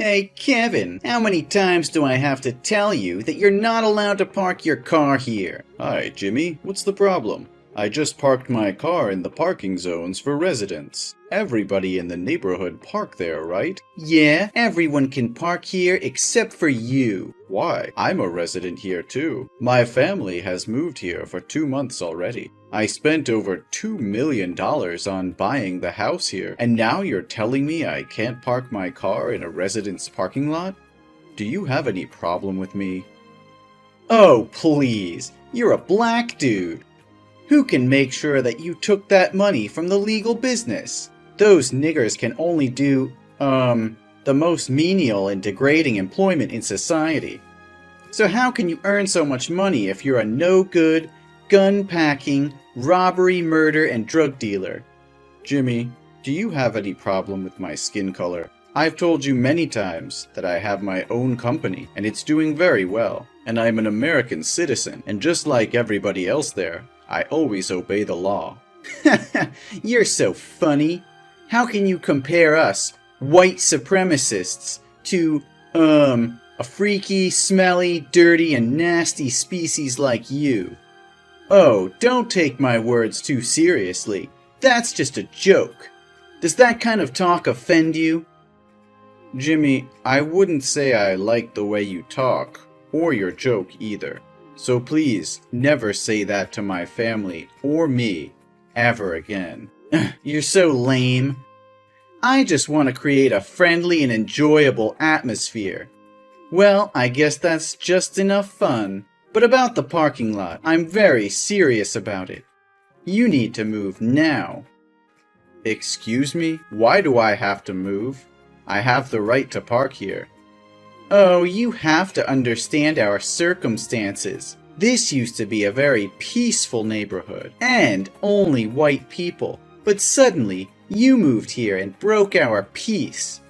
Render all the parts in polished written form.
Hey, Kevin, how many times do I have to tell you that you're not allowed to park your car here? Hi, Jimmy. What's the problem? I just parked my car in the parking zones for residents. Everybody in the neighborhood park there, right? Yeah, everyone can park here except for you. Why? I'm a resident here too. My family has moved here for 2 months already. I spent over $2 million on buying the house here, and now you're telling me I can't park my car in a resident's parking lot? Do you have any problem with me? Oh, please. You're a black dude. Who can make sure that you took that money from the legal business? Those niggers can only do, the most menial and degrading employment in society. So how can you earn so much money if you're a no-good, gun-packing, robbery, murder, and drug dealer? Jimmy, do you have any problem with my skin color? I've told you many times that I have my own company, and it's doing very well. And I'm an American citizen, and just like everybody else there, I always obey the law. You're so funny. How can you compare us, white supremacists, to, a freaky, smelly, dirty, and nasty species like you? Oh, don't take my words too seriously. That's just a joke. Does that kind of talk offend you? Jimmy, I wouldn't say I like the way you talk, or your joke either. So please, never say that to my family or me, ever again. You're so lame. I just want to create a friendly and enjoyable atmosphere. Well, I guess that's just enough fun. But about the parking lot, I'm very serious about it. You need to move now. Excuse me? Why do I have to move? I have the right to park here. Oh, you have to understand our circumstances. This used to be a very peaceful neighborhood, and only white people. But suddenly, you moved here and broke our peace.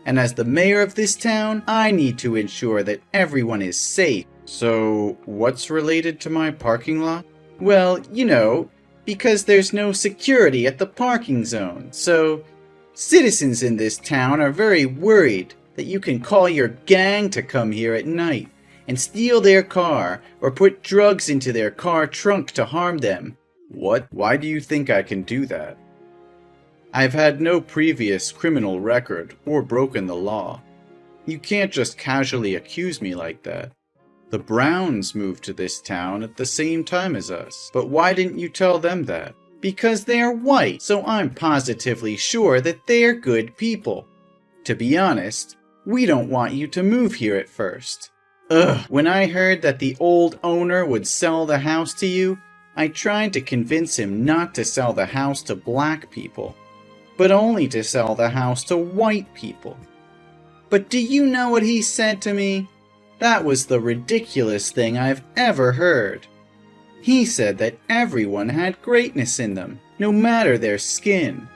And as the mayor of this town, I need to ensure that everyone is safe. So, what's related to my parking lot? Well, you know, because there's no security at the parking zone, so citizens in this town are very worried that you can call your gang to come here at night and steal their car or put drugs into their car trunk to harm them. What? Why do you think I can do that? I've had no previous criminal record or broken the law. You can't just casually accuse me like that. The Browns moved to this town at the same time as us, but why didn't you tell them that? Because they're white, so I'm positively sure that they're good people. To be honest, we don't want you to move here at first. When I heard that the old owner would sell the house to you, I tried to convince him not to sell the house to black people, but only to sell the house to white people. But do you know what he said to me? That was the ridiculous thing I've ever heard. He said that everyone had greatness in them, no matter their skin.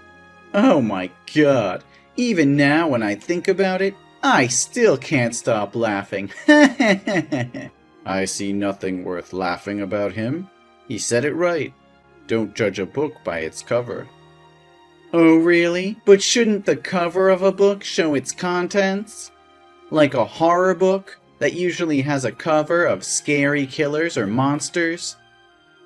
Oh my God, even now when I think about it, I still can't stop laughing. I see nothing worth laughing about him. He said it right. Don't judge a book by its cover. Oh really? But shouldn't the cover of a book show its contents? Like a horror book that usually has a cover of scary killers or monsters?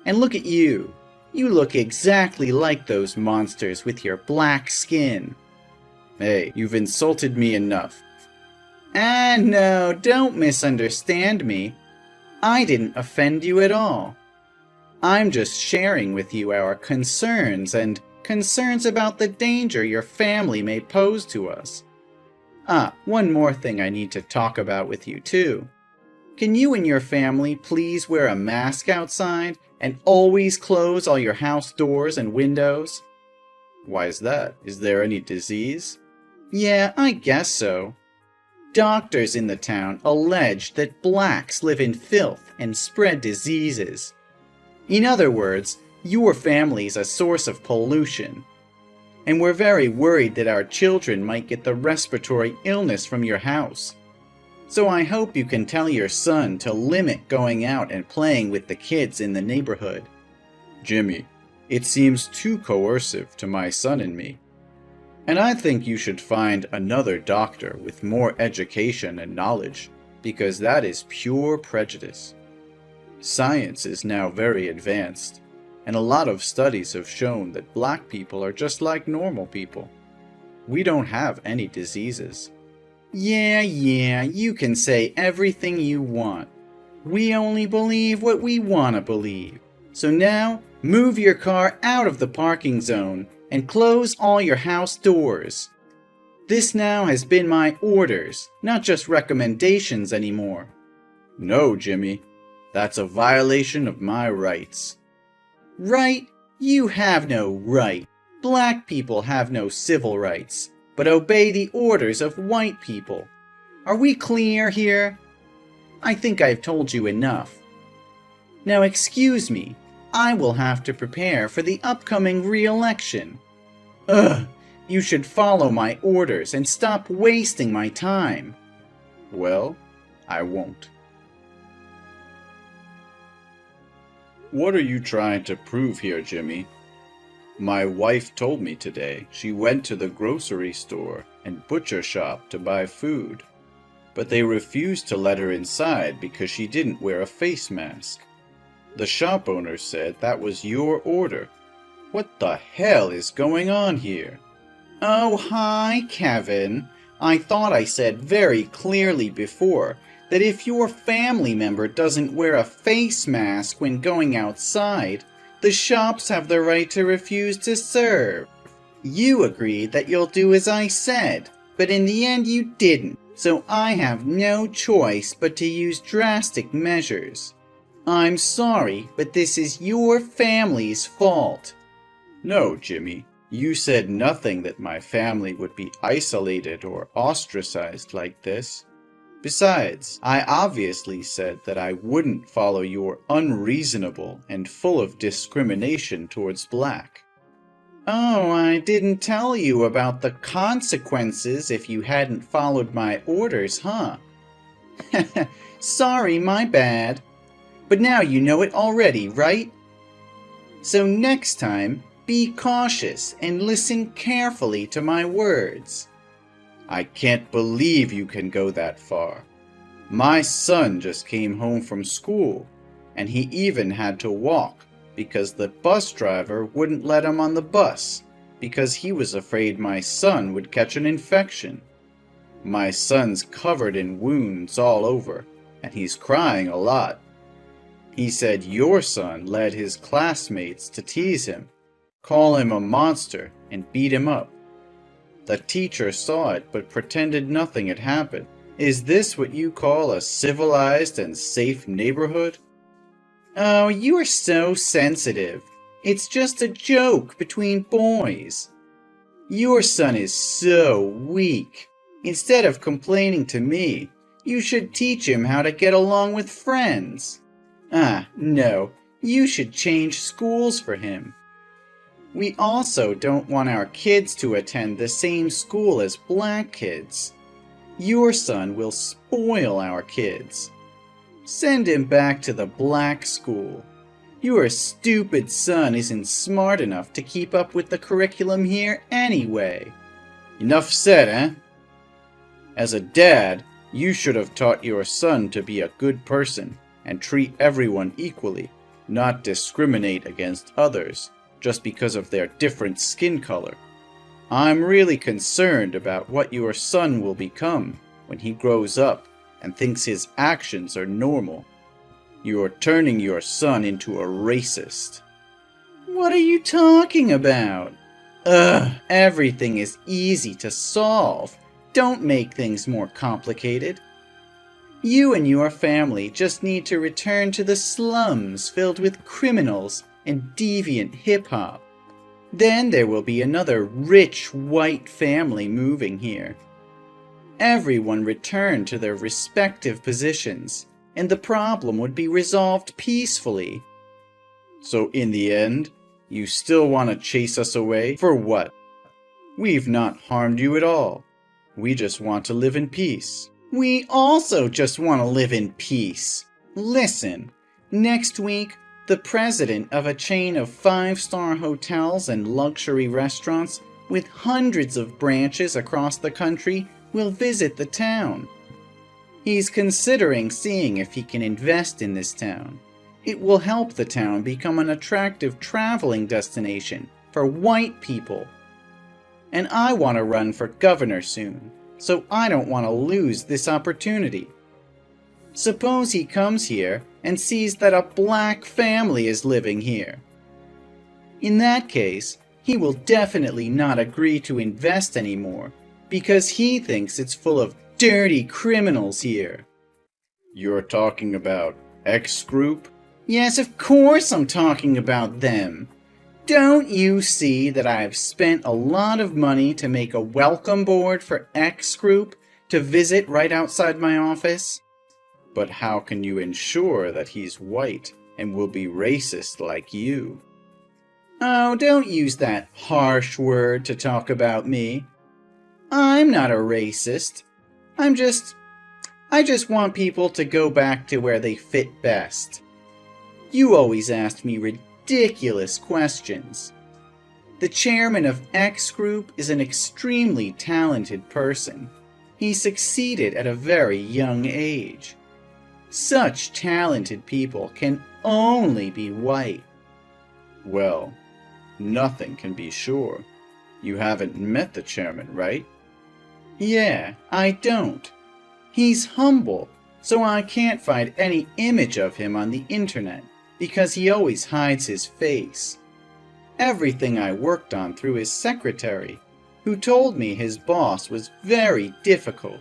And look at you. You look exactly like those monsters with your black skin. Hey, you've insulted me enough. No, don't misunderstand me. I didn't offend you at all. I'm just sharing with you our concerns and concerns about the danger your family may pose to us. One more thing I need to talk about with you too. Can you and your family please wear a mask outside and always close all your house doors and windows? Why is that? Is there any disease? Yeah, I guess so. Doctors in the town allege that blacks live in filth and spread diseases. In other words, your family's a source of pollution. And we're very worried that our children might get the respiratory illness from your house. So I hope you can tell your son to limit going out and playing with the kids in the neighborhood. Jimmy, it seems too coercive to my son and me. And I think you should find another doctor with more education and knowledge, because that is pure prejudice. Science is now very advanced, and a lot of studies have shown that black people are just like normal people. We don't have any diseases. Yeah, you can say everything you want. We only believe what we want to believe. So now, move your car out of the parking zone and close all your house doors. This now has been my orders, not just recommendations anymore. No, Jimmy. That's a violation of my rights. Right? You have no right. Black people have no civil rights, but obey the orders of white people. Are we clear here? I think I've told you enough. Now excuse me, I will have to prepare for the upcoming re-election. Ugh, you should follow my orders and stop wasting my time. Well, I won't. What are you trying to prove here, Jimmy? My wife told me today she went to the grocery store and butcher shop to buy food, but they refused to let her inside because she didn't wear a face mask. The shop owner said that was your order. What the hell is going on here? Oh, hi, Kevin. I thought I said very clearly before that if your family member doesn't wear a face mask when going outside, the shops have the right to refuse to serve. You agreed that you'll do as I said, but in the end you didn't, so I have no choice but to use drastic measures. I'm sorry, but this is your family's fault. No, Jimmy, you said nothing that my family would be isolated or ostracized like this. Besides, I obviously said that I wouldn't follow your unreasonable and full of discrimination towards black. Oh, I didn't tell you about the consequences if you hadn't followed my orders, huh? Sorry, my bad. But now you know it already, right? So next time, be cautious and listen carefully to my words. I can't believe you can go that far. My son just came home from school, and he even had to walk because the bus driver wouldn't let him on the bus because he was afraid my son would catch an infection. My son's covered in wounds all over, and he's crying a lot. He said your son led his classmates to tease him, call him a monster, and beat him up. The teacher saw it but pretended nothing had happened. Is this what you call a civilized and safe neighborhood? Oh, you are so sensitive. It's just a joke between boys. Your son is so weak. Instead of complaining to me, you should teach him how to get along with friends. No, you should change schools for him. We also don't want our kids to attend the same school as black kids. Your son will spoil our kids. Send him back to the black school. Your stupid son isn't smart enough to keep up with the curriculum here anyway. Enough said, eh? As a dad, you should have taught your son to be a good person and treat everyone equally, not discriminate against others just because of their different skin color. I'm really concerned about what your son will become when he grows up and thinks his actions are normal. You're turning your son into a racist. What are you talking about? Everything is easy to solve. Don't make things more complicated. You and your family just need to return to the slums filled with criminals and deviant hip-hop. Then there will be another rich white family moving here. Everyone return to their respective positions, and the problem would be resolved peacefully. So in the end, you still want to chase us away? For what? We've not harmed you at all. We just want to live in peace. We also just want to live in peace. Listen, next week, the president of a chain of 5-star hotels and luxury restaurants with hundreds of branches across the country, will visit the town. He's considering seeing if he can invest in this town. It will help the town become an attractive traveling destination for white people. And I want to run for governor soon, so I don't want to lose this opportunity. Suppose he comes here and sees that a black family is living here. In that case, he will definitely not agree to invest anymore because he thinks it's full of dirty criminals here. You're talking about X Group? Yes, of course I'm talking about them. Don't you see that I've spent a lot of money to make a welcome board for X Group to visit right outside my office? But how can you ensure that he's white and will be racist like you? Oh, don't use that harsh word to talk about me. I'm not a racist. I just want people to go back to where they fit best. You always asked me ridiculous questions. The chairman of X Group is an extremely talented person. He succeeded at a very young age. Such talented people can only be white. Well, nothing can be sure. You haven't met the chairman, right? Yeah, I don't. He's humble, so I can't find any image of him on the internet because he always hides his face. Everything I worked on through his secretary, who told me his boss was very difficult.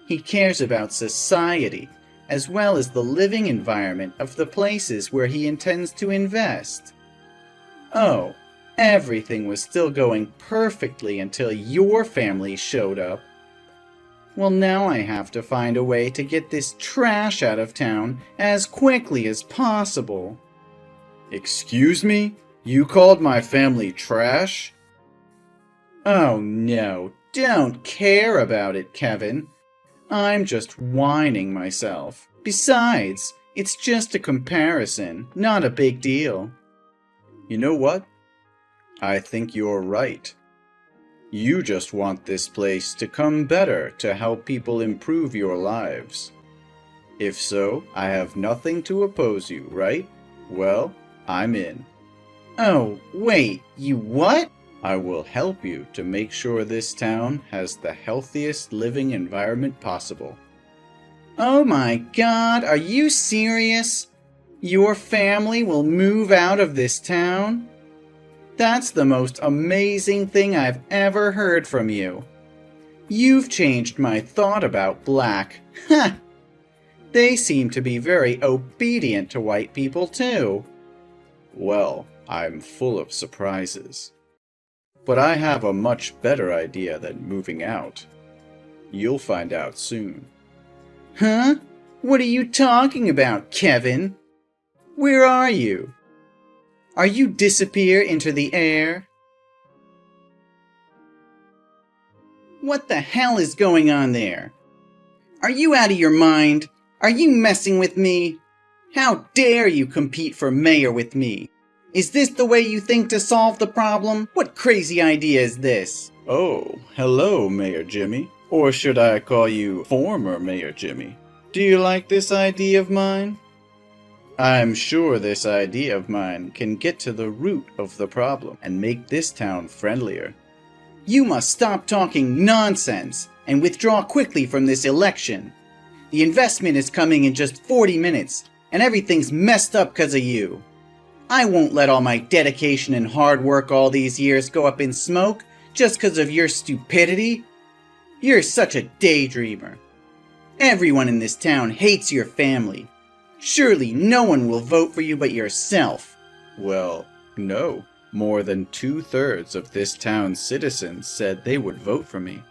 He cares about society as well as the living environment of the places where he intends to invest. Oh, everything was still going perfectly until your family showed up. Well, now I have to find a way to get this trash out of town as quickly as possible. Excuse me? You called my family trash? Oh no, don't care about it, Kevin. I'm just whining myself. Besides, it's just a comparison, not a big deal. You know what? I think you're right. You just want this place to come better to help people improve your lives. If so, I have nothing to oppose you, right? Well, I'm in. Oh, wait, you what? I will help you to make sure this town has the healthiest living environment possible. Oh my God, are you serious? Your family will move out of this town? That's the most amazing thing I've ever heard from you. You've changed my thought about black. Ha! They seem to be very obedient to white people too. Well, I'm full of surprises. But I have a much better idea than moving out. You'll find out soon. Huh? What are you talking about, Kevin? Where are you? Are you disappear into the air? What the hell is going on there? Are you out of your mind? Are you messing with me? How dare you compete for mayor with me? Is this the way you think to solve the problem? What crazy idea is this? Oh, hello, Mayor Jimmy. Or should I call you former Mayor Jimmy? Do you like this idea of mine? I'm sure this idea of mine can get to the root of the problem and make this town friendlier. You must stop talking nonsense and withdraw quickly from this election. The investment is coming in just 40 minutes, and everything's messed up because of you. I won't let all my dedication and hard work all these years go up in smoke just because of your stupidity. You're such a daydreamer. Everyone in this town hates your family. Surely no one will vote for you but yourself. Well, no. More than 2/3 of this town's citizens said they would vote for me.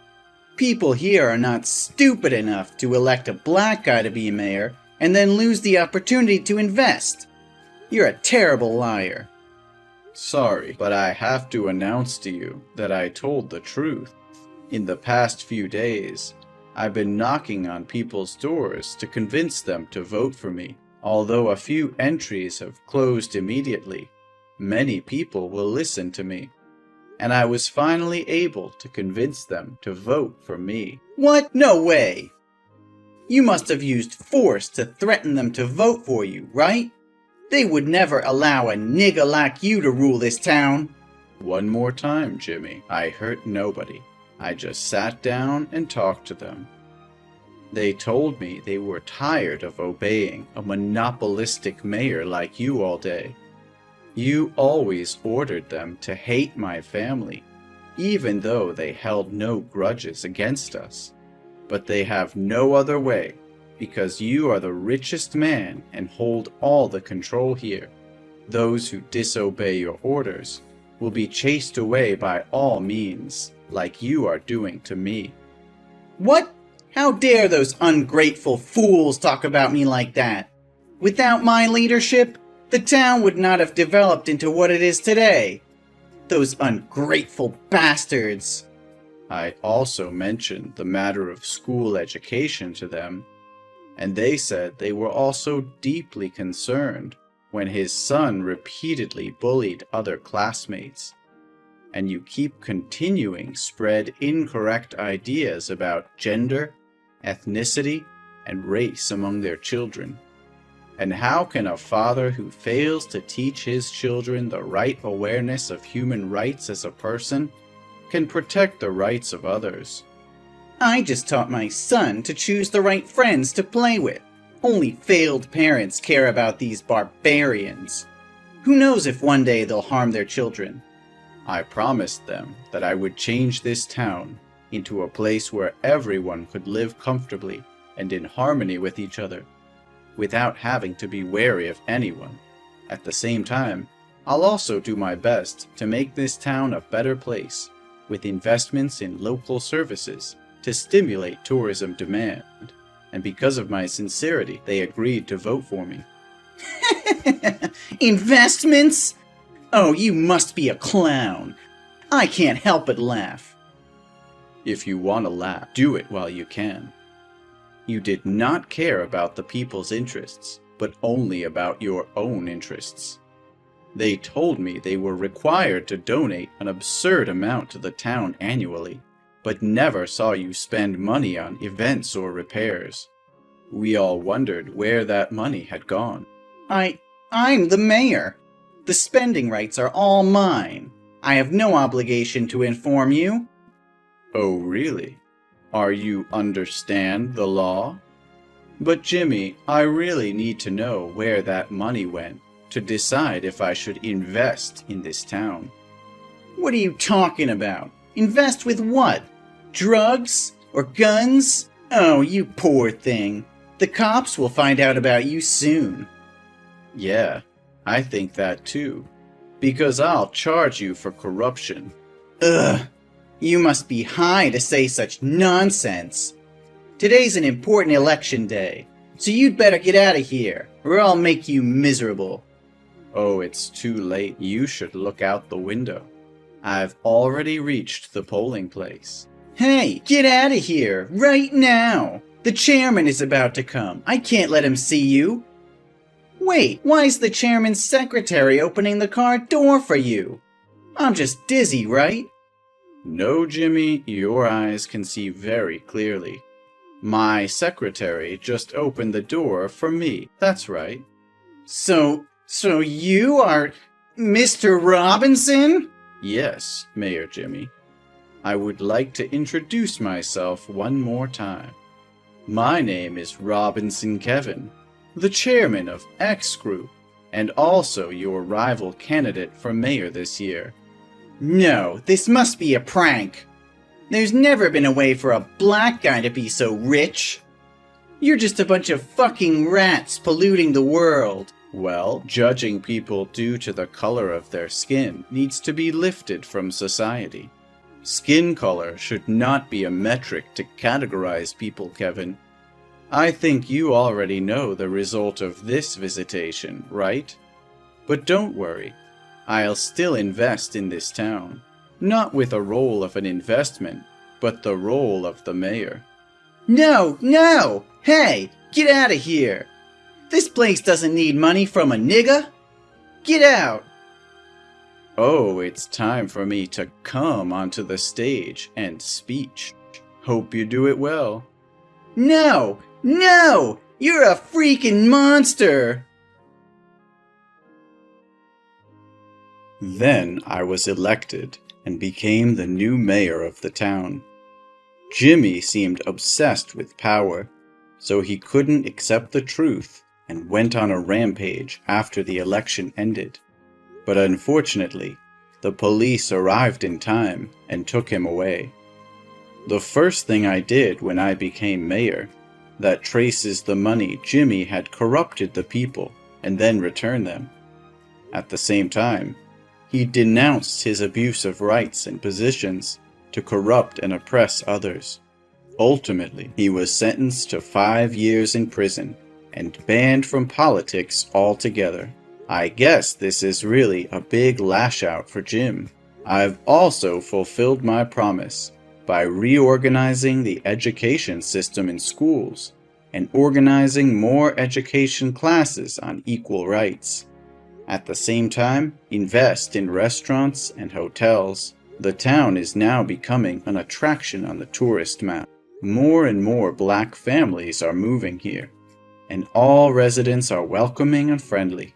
People here are not stupid enough to elect a black guy to be mayor and then lose the opportunity to invest. You're a terrible liar. Sorry, but I have to announce to you that I told the truth. In the past few days, I've been knocking on people's doors to convince them to vote for me. Although a few entries have closed immediately, many people will listen to me. and I was finally able to convince them to vote for me. What? No way! You must have used force to threaten them to vote for you, right? They would never allow a nigga like you to rule this town. One more time, Jimmy. I hurt nobody. I just sat down and talked to them. They told me they were tired of obeying a monopolistic mayor like you all day. You always ordered them to hate my family, even though they held no grudges against us. But they have no other way, because you are the richest man and hold all the control here. Those who disobey your orders will be chased away by all means, like you are doing to me. What? How dare those ungrateful fools talk about me like that? Without my leadership, the town would not have developed into what it is today. Those ungrateful bastards. I also mentioned the matter of school education to them, and they said they were also deeply concerned when his son repeatedly bullied other classmates. And you keep continuing spread incorrect ideas about gender, ethnicity, and race among their children. And how can a father who fails to teach his children the right awareness of human rights as a person can protect the rights of others? I just taught my son to choose the right friends to play with. Only failed parents care about these barbarians. Who knows if one day they'll harm their children? I promised them that I would change this town into a place where everyone could live comfortably and in harmony with each other, without having to be wary of anyone. At the same time, I'll also do my best to make this town a better place, with investments in local services to stimulate tourism demand. And because of my sincerity, they agreed to vote for me. Investments? Oh, you must be a clown. I can't help but laugh. If you want to laugh, do it while you can. You did not care about the people's interests, but only about your own interests. They told me they were required to donate an absurd amount to the town annually, but never saw you spend money on events or repairs. We all wondered where that money had gone. I'm the mayor. The spending rights are all mine. I have no obligation to inform you. Oh, really? Are you understand the law? But Jimmy, I really need to know where that money went to decide if I should invest in this town. What are you talking about? Invest with what? Drugs? Or guns? Oh, you poor thing. The cops will find out about you soon. Yeah, I think that too. Because I'll charge you for corruption. Ugh. You must be high to say such nonsense. Today's an important election day, so you'd better get out of here, or I'll make you miserable. Oh, it's too late. You should look out the window. I've already reached the polling place. Hey, get out of here, right now! The chairman is about to come. I can't let him see you. Wait, why is the chairman's secretary opening the car door for you? I'm just dizzy, right? No, Jimmy, your eyes can see very clearly. My secretary just opened the door for me. That's right. So you are Mr. Robinson? Yes, Mayor Jimmy. I would like to introduce myself one more time. My name is Robinson Kevin, the chairman of X Group, and also your rival candidate for mayor this year. No, this must be a prank. There's never been a way for a black guy to be so rich. You're just a bunch of fucking rats polluting the world. Well, judging people due to the color of their skin needs to be lifted from society. Skin color should not be a metric to categorize people, Kevin. I think you already know the result of this visitation, right? But don't worry. I'll still invest in this town, not with a role of an investment, but the role of the mayor. No! Hey, get out of here! This place doesn't need money from a nigga! Get out! Oh, it's time for me to come onto the stage and speech. Hope you do it well. No! No! You're a freaking monster! Then I was elected and became the new mayor of the town. Jimmy seemed obsessed with power, so he couldn't accept the truth and went on a rampage after the election ended. But unfortunately, the police arrived in time and took him away. The first thing I did when I became mayor, that traces the money Jimmy had corrupted the people and then returned them. At the same time, he denounced his abuse of rights and positions to corrupt and oppress others. Ultimately, he was sentenced to 5 years in prison and banned from politics altogether. I guess this is really a big lash out for Jim. I've also fulfilled my promise by reorganizing the education system in schools and organizing more education classes on equal rights. At the same time, invest in restaurants and hotels. The town is now becoming an attraction on the tourist map. More and more Black families are moving here, and all residents are welcoming and friendly.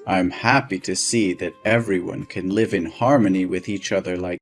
I'm happy to see that everyone can live in harmony with each other like